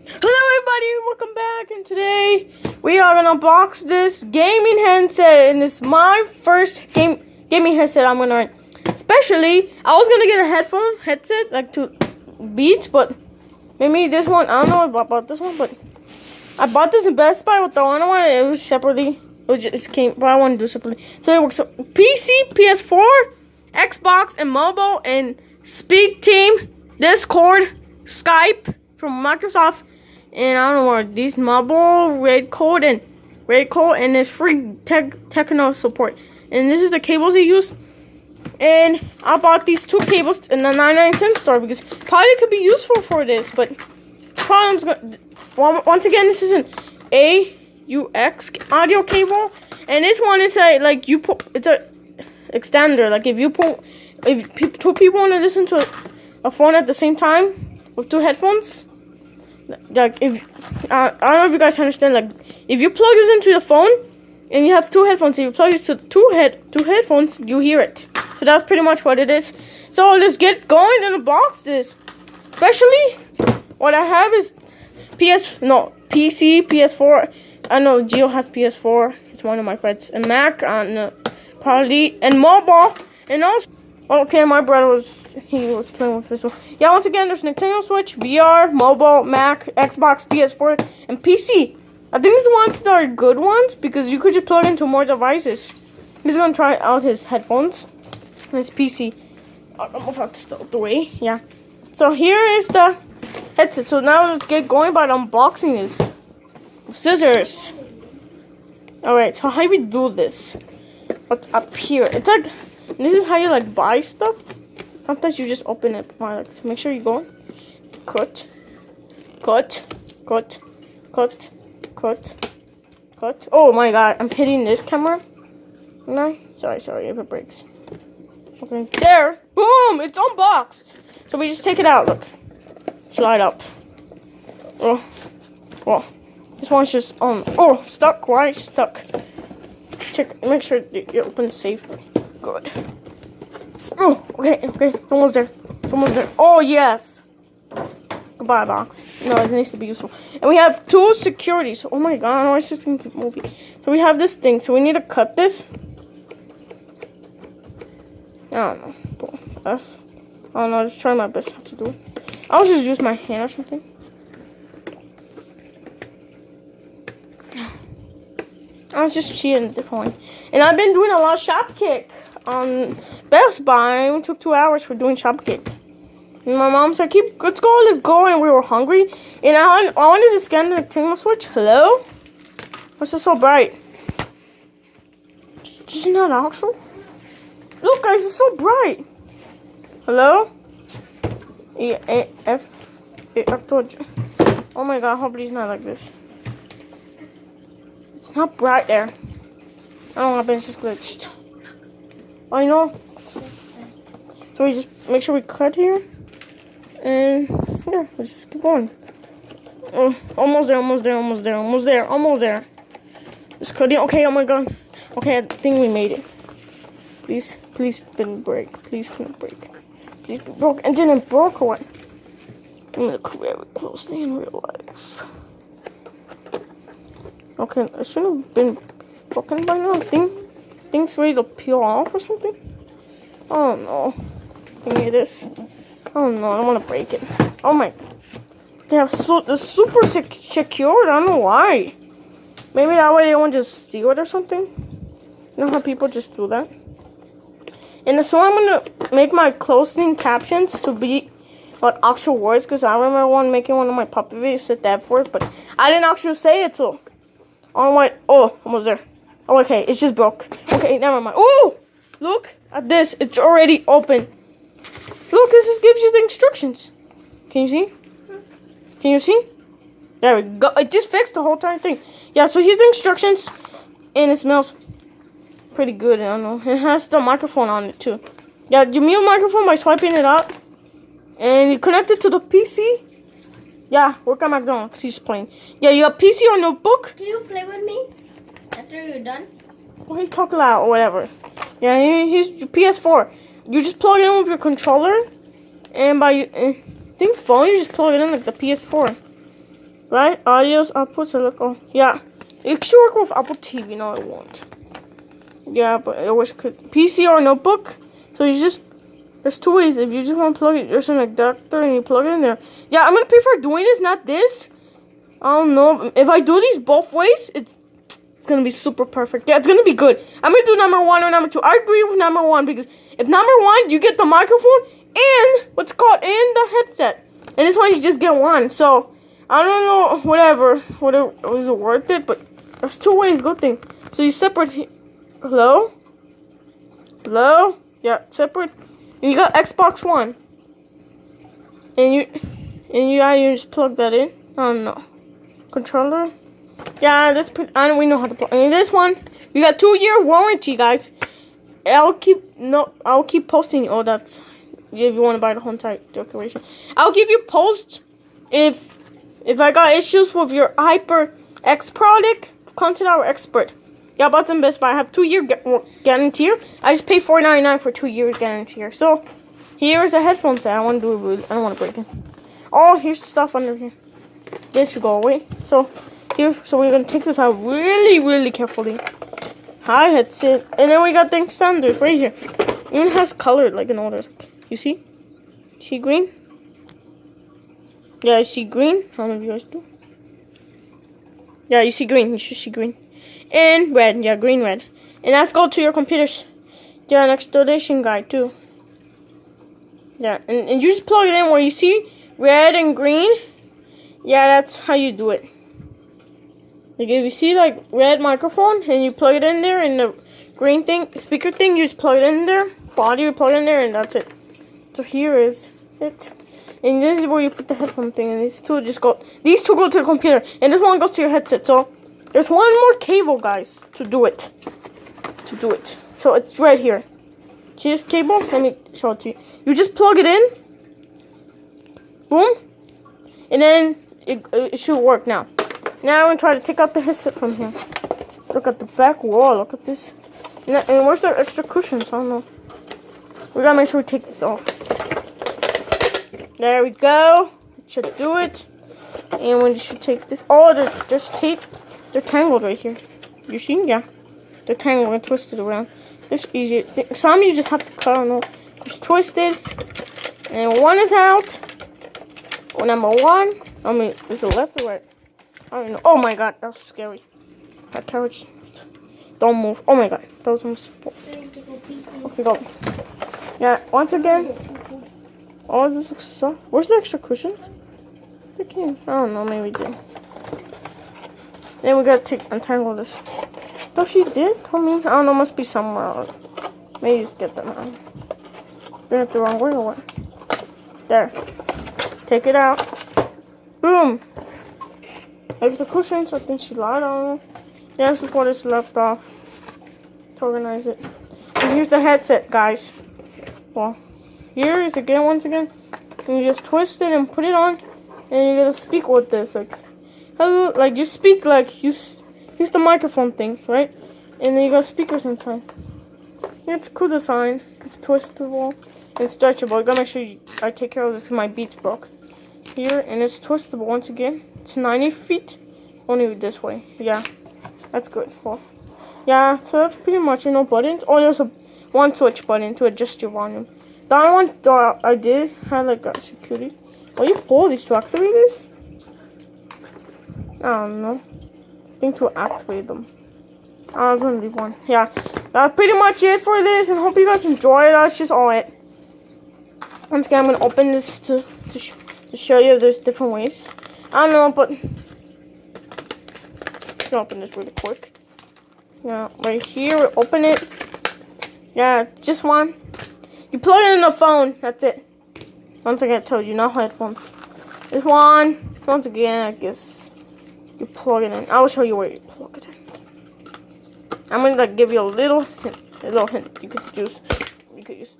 Hello everybody, welcome back, and today we are gonna unbox this gaming headset, and it's my first gaming headset I'm gonna run. Especially, I was gonna get a headset, like to Beats, but maybe this one, I don't know about this one, but I bought this in Best Buy with the other one, it was separately, it came, but I want to do separately. So it works on PC, PS4, Xbox, and mobile, and Speak Team, Discord, Skype from Microsoft, and I don't know what these mobile red code and it's free techno support. And this is the cables they use. And I bought these two cables in the 99-cent store because probably could be useful for this. But problems. Once again, this is an AUX audio cable, and this one is it's a extender. Like if two people want to listen to a phone at the same time with two headphones. Like if I don't know if you guys understand. Like if you plug this into the phone and you have two headphones, if you plug this to two headphones, you hear it. So that's pretty much what it is. So let's get going and unbox this. Especially what I have is PC, PS4. I know Gio has PS4. It's one of my friends. And Mac on probably, and mobile, and also. Okay, my brother was playing with this one. Yeah, once again, there's Nintendo Switch, VR, mobile, Mac, Xbox, PS4, and PC. I think these ones that are good ones because you could just plug into more devices. He's gonna try out his headphones and his PC. I'll move out the way. Yeah. So here is the headset. So now let's get going by unboxing this. Scissors. Alright, so how do we do this? What's up here? It's like, this is how you like buy stuff. Sometimes you just open it. So make sure you go. Cut. Oh my god, I'm hitting this camera. No, sorry if it breaks. Okay, there. Boom! It's unboxed. So we just take it out. Look, slide up. Oh, this one's just stuck. Why stuck? Check. Make sure you open safely. Good. Oh, okay, it's almost there. Oh, yes. Goodbye, box. No, it needs to be useful. And we have two securities. Oh my god, I was just going to keep moving. So we have this thing. So we need to cut this. I don't know. I don't know, just try my best how to do it. I'll just use my hand or something. I was just cheating a different way. And I've been doing a lot of Shopkick on Best Buy. It took 2 hours for doing Shopkick. And my mom said, let's go. And we were hungry. And I wanted to scan the Nintendo Switch. Hello? What's it so bright? Is it not actual? Look, guys, it's so bright. Hello? I told you. Oh my god, hopefully it's not like this. It's not bright there. I don't know, I bet it's just glitched. I know. So we just make sure we cut here. And yeah, let's just keep going. Oh, almost there. Just cutting. Okay, oh my god. Okay, I think we made it. Please didn't break. Please be broke. And didn't broke or what? Let me look very closely in real life. Okay, it shouldn't have been broken by now. I think things ready to peel off or something. I don't know. I think it is. I don't know. I don't want to break it. Oh my! They have the super secured. I don't know why. Maybe that way they won't just steal it or something. You know how people just do that. And so I'm gonna make my closing captions to be like actual words because I remember making one of my puppet videos said that for it, but I didn't actually say it. So, almost there. Oh, okay, it's just broke. Okay, never mind. Oh, look at this. It's already open. Look, this just gives you the instructions. Can you see? There we go. It just fixed the whole entire thing. Yeah, so here's the instructions, and it smells pretty good. I don't know. It has the microphone on it too. Yeah, you mute microphone by swiping it up, and you connect it to the PC. Yeah, work at McDonald's. He's playing. Yeah, you have PC or notebook. Can you play with me after you're done? Well, he talk loud or whatever. Yeah, here's your PS4. You just plug it in with your controller, and by I think phone you just plug it in like the PS4. Right? Audio's output select all. Yeah. It should work with Apple TV. No, it won't. Yeah, but I wish it could. PC or notebook. So you just, there's two ways. If you just want to plug it, there's an adapter and you plug it in there. Yeah, I'm going to prefer doing this, not this. I don't know. If I do these both ways, it's going to be super perfect. Yeah, it's going to be good. I'm going to do number 1 or number 2. I agree with number 1 because if number 1, you get the microphone and what's called in the headset. And this one, you just get one. So, I don't know, whatever was it worth it? But there's two ways, good thing. So you separate, hello? Hello? Yeah, separate. And you got Xbox One. And you just plug that in. I don't know. Controller? Yeah, that's pretty, we know how to plug. And this one, you got 2-year warranty, guys. I'll keep posting all that. If you want to buy the whole entire decoration, I'll give you posts if I got issues with your HyperX product. Contact our expert. Yeah, Butts and Best Buy. I have 2-year guarantee. I just pay $4.99 for 2 years guarantee. So here's the headphone set. I want to do it. I don't want to break it. Oh, here's the stuff under here. This should go away. So we're gonna take this out really carefully. Hi-hat sit, and then we got things standards right here. Even has colored like an older. You see? See green? Yeah, you see green? How many of you guys do? Yeah, you see green. You should see green. And red. Yeah, green, red. And that's go to your computers. Yeah, an installation guide too. Yeah, and you just plug it in where you see red and green. Yeah, that's how you do it. Like if you see like red microphone and you plug it in there and the green thing, speaker thing, you just plug it in there. For audio, you plug it in there and that's it. So here is it. And this is where you put the headphone thing, and these two go to the computer, and this one goes to your headset. So there's one more cable, guys, to do it. So it's right here. See this cable? Let me show it to you. You just plug it in. Boom. And then it should work now. Now I'm gonna try to take out the headset from here. Look at the back wall. Look at this. And where's the extra cushions? I don't know. We gotta make sure we take this off. There we go. It should do it. And we should take this. Oh, there's tape. They're tangled right here. You see? Yeah. They're tangled and twisted around. This easy. Some you just have to cut. I don't know. Just twist it. And one is out. Oh, number 1. I mean, is it left or right? I don't know. Oh my god, that was scary. That carriage. Don't move. Oh my god, that was almost. Okay, go. Yeah, once again. Oh, this looks soft. Where's the extra cushions? I don't know, maybe we did. Then we gotta untangle this. Thought she did? Tell me. I don't know, must be somewhere else. Maybe just get them out. Bring it the wrong way or what? There. Take it out. Boom. Extra cushions, I think she lied on it. Yeah, this is what it's left off. To organize it. And here's the headset, guys. Well, here is again, once again. And you just twist it and put it on. And you're gonna speak with this. Like, hello, like you speak like, here's the microphone thing, right? And then you got speakers inside. Yeah, it's cool design. It's twistable and stretchable. You gotta make sure I take care of this because my beats broke. Here, and it's twistable once again. It's 90 feet. Only this way. Yeah, that's good. Well, yeah, so that's pretty much, buttons. Oh, there's one switch button to adjust your volume. The other one I did have like a security. Oh, you pull these to activate this? I don't know. I think to activate them. I was gonna leave one. Yeah, that's pretty much it for this, and hope you guys enjoy it. That's just all it. Once again, I'm gonna open this to show you there's different ways. I don't know, but let's open this really quick. Yeah, right here, open it. Yeah, just one. You plug it in the phone. That's it. Once again, I told you, not headphones. This one. Once again, I guess you plug it in. I will show you where you plug it in. I'm gonna give you a little hint. You could use.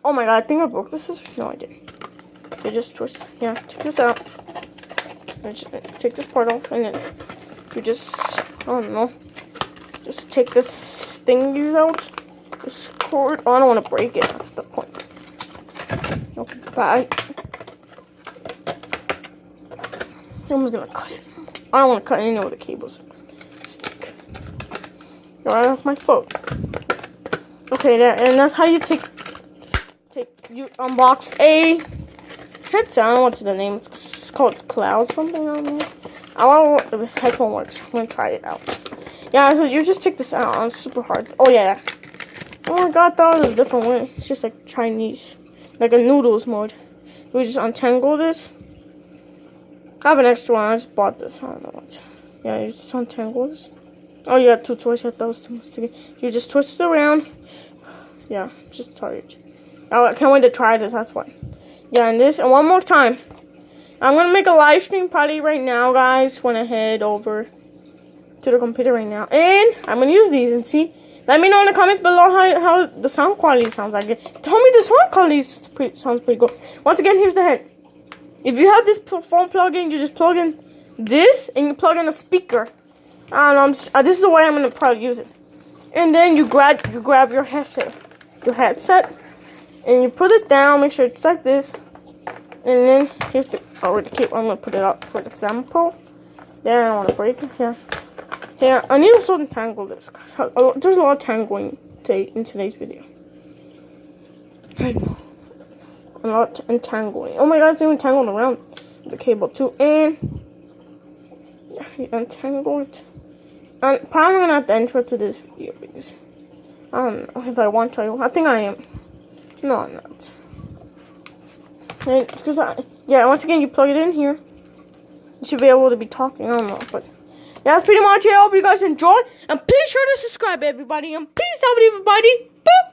Oh my god, I think I broke this scissors. No, I didn't. You just twist. Yeah, check this out. Take this part off, and then you just, I don't know, just take this thingies out. This cord. Oh, I don't want to break it. That's the point. Okay, bye. I'm just gonna cut it. I don't want to cut any of the cables. Stick. Right off my foot. Okay, and that's how you you unbox a headset. I don't know what's the name. It's called Cloud something. I don't know. I don't know if this headphone works. I'm gonna try it out. Yeah, so you just take this out. It's super hard. Oh yeah. Oh my god, that was a different way. It's just like Chinese, like a noodles mode. We just untangle this. I have an extra one. I just bought this. I don't know what. Yeah, you just untangle this. Oh, you got two twists. I thought it was too much to get. You just twist it around. Yeah, just tired. Oh, I can't wait to try this. That's why. Yeah, and this, and one more time. I'm gonna make a live stream party right now, guys. When I head over to the computer right now, and I'm gonna use these and see. Let me know in the comments below how the sound quality sounds like. Tell me the sound quality sounds pretty good. Once again, here's the hint. If you have this phone plug-in, you just plug in this and you plug in a speaker. I don't know. This is the way I'm gonna probably use it. And then you grab your headset, and you put it down. Make sure it's like this. And then here's the cable. I'm gonna put it up for example. Then I don't want to break it. Here, I need to sort of tangle this. There's a lot of tangling in today's video. I know. A lot of entangling. Oh my god, it's even tangled around the cable too. And yeah, you untangle it. I'm probably gonna have to intro to this video because I don't know if I want to. I think I am. No, I'm not. Yeah, once again, you plug it in here. You should be able to be talking. I don't know, but yeah, that's pretty much it. I hope you guys enjoyed. And please sure to subscribe, everybody. And peace out, everybody. Boop.